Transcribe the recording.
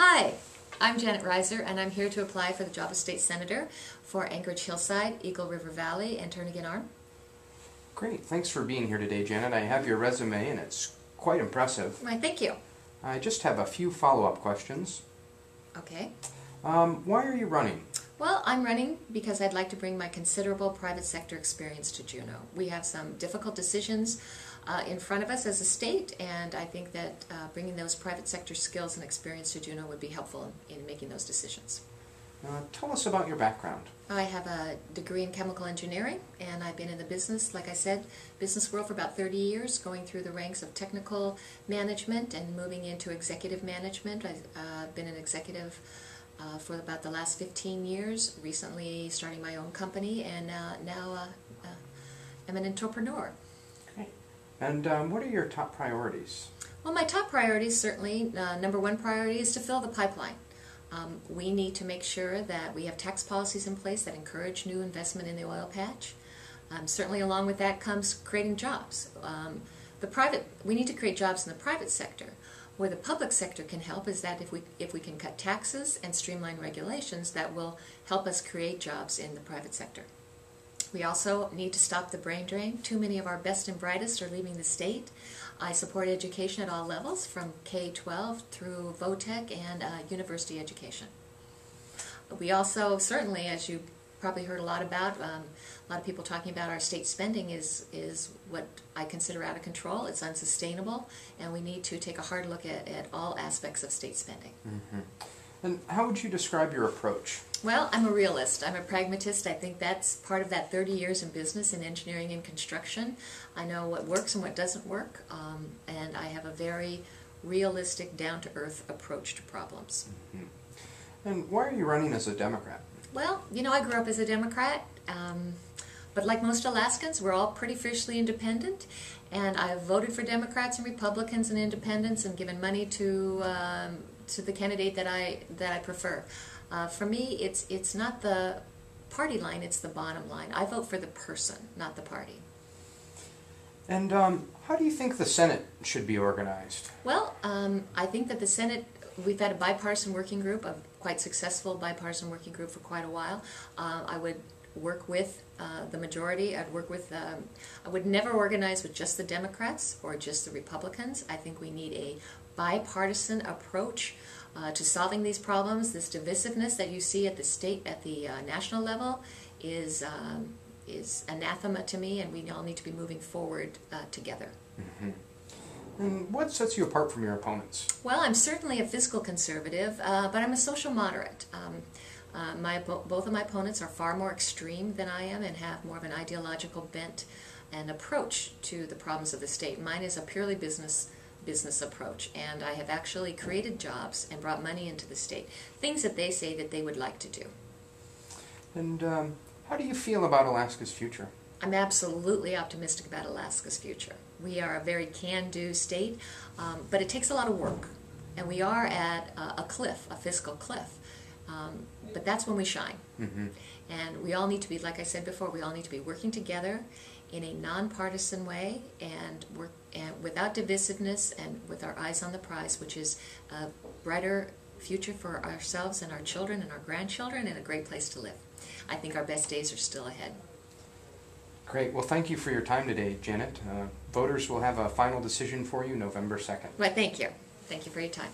Hi, I'm Janet Reiser, and I'm here to apply for the job of State Senator for Anchorage Hillside, Eagle River Valley, and Turnagain Arm. Great. Thanks for being here today, Janet. I have your resume, and it's quite impressive. Why, thank you. I just have a few follow-up questions. Okay. Why are you running? Well, I'm running because I'd like to bring my considerable private sector experience to Juneau. We have some difficult decisions in front of us as a state, and I think that bringing those private sector skills and experience to Juneau would be helpful in making those decisions. Tell us about your background. I have a degree in chemical engineering, and I've been in the business, like I said, business world for about 30 years, going through the ranks of technical management and moving into executive management. I've been an executive for about the last 15 years, recently starting my own company, and now I'm an entrepreneur. Okay. And what are your top priorities? Well, my top priorities, certainly, number one priority is to fill the pipeline. We need to make sure that we have tax policies in place that encourage new investment in the oil patch. Certainly along with that comes creating jobs. We need to create jobs in the private sector. Where the public sector can help is that if we can cut taxes and streamline regulations, that will help us create jobs in the private sector. We also need to stop the brain drain. Too many of our best and brightest are leaving the state. I support education at all levels, from K-12 through VOTEC and university education. We also, certainly, as you probably heard a lot about, a lot of people talking about our state spending is what I consider out of control. It's unsustainable, and we need to take a hard look at all aspects of state spending. Mm-hmm. And how would you describe your approach? Well, I'm a realist. I'm a pragmatist. I think that's part of that 30 years in business, in engineering and construction. I know what works and what doesn't work, and I have a very realistic, down-to-earth approach to problems. Mm-hmm. And why are you running as a Democrat? Well, you know, I grew up as a Democrat, but like most Alaskans, we're all pretty fiercely independent, and I've voted for Democrats and Republicans and independents and given money to the candidate that I prefer. For me, it's not the party line, it's the bottom line. I vote for the person, not the party. And how do you think the Senate should be organized? Well, I think that the Senate, we've had a bipartisan working group, a quite successful bipartisan working group for quite a while. I would work with the majority. I would never organize with just the Democrats or just the Republicans. I think we need a bipartisan approach to solving these problems. This divisiveness that you see at the national level is anathema to me, and we all need to be moving forward together. Mm-hmm. And what sets you apart from your opponents? Well, I'm certainly a fiscal conservative, but I'm a social moderate. Both of my opponents are far more extreme than I am and have more of an ideological bent and approach to the problems of the state. Mine is a purely business approach, and I have actually created jobs and brought money into the state, things that they say that they would like to do. And how do you feel about Alaska's future? I'm absolutely optimistic about Alaska's future. We are a very can-do state, but it takes a lot of work, and we are at a cliff, a fiscal cliff. But that's when we shine. Mm-hmm. And we all need to be, like I said before, we all need to be working together in a nonpartisan way and without divisiveness and with our eyes on the prize, which is a brighter future for ourselves and our children and our grandchildren, and a great place to live. I think our best days are still ahead. Great. Well, thank you for your time today, Janet. Voters will have a final decision for you November 2nd. Well, thank you. Thank you for your time.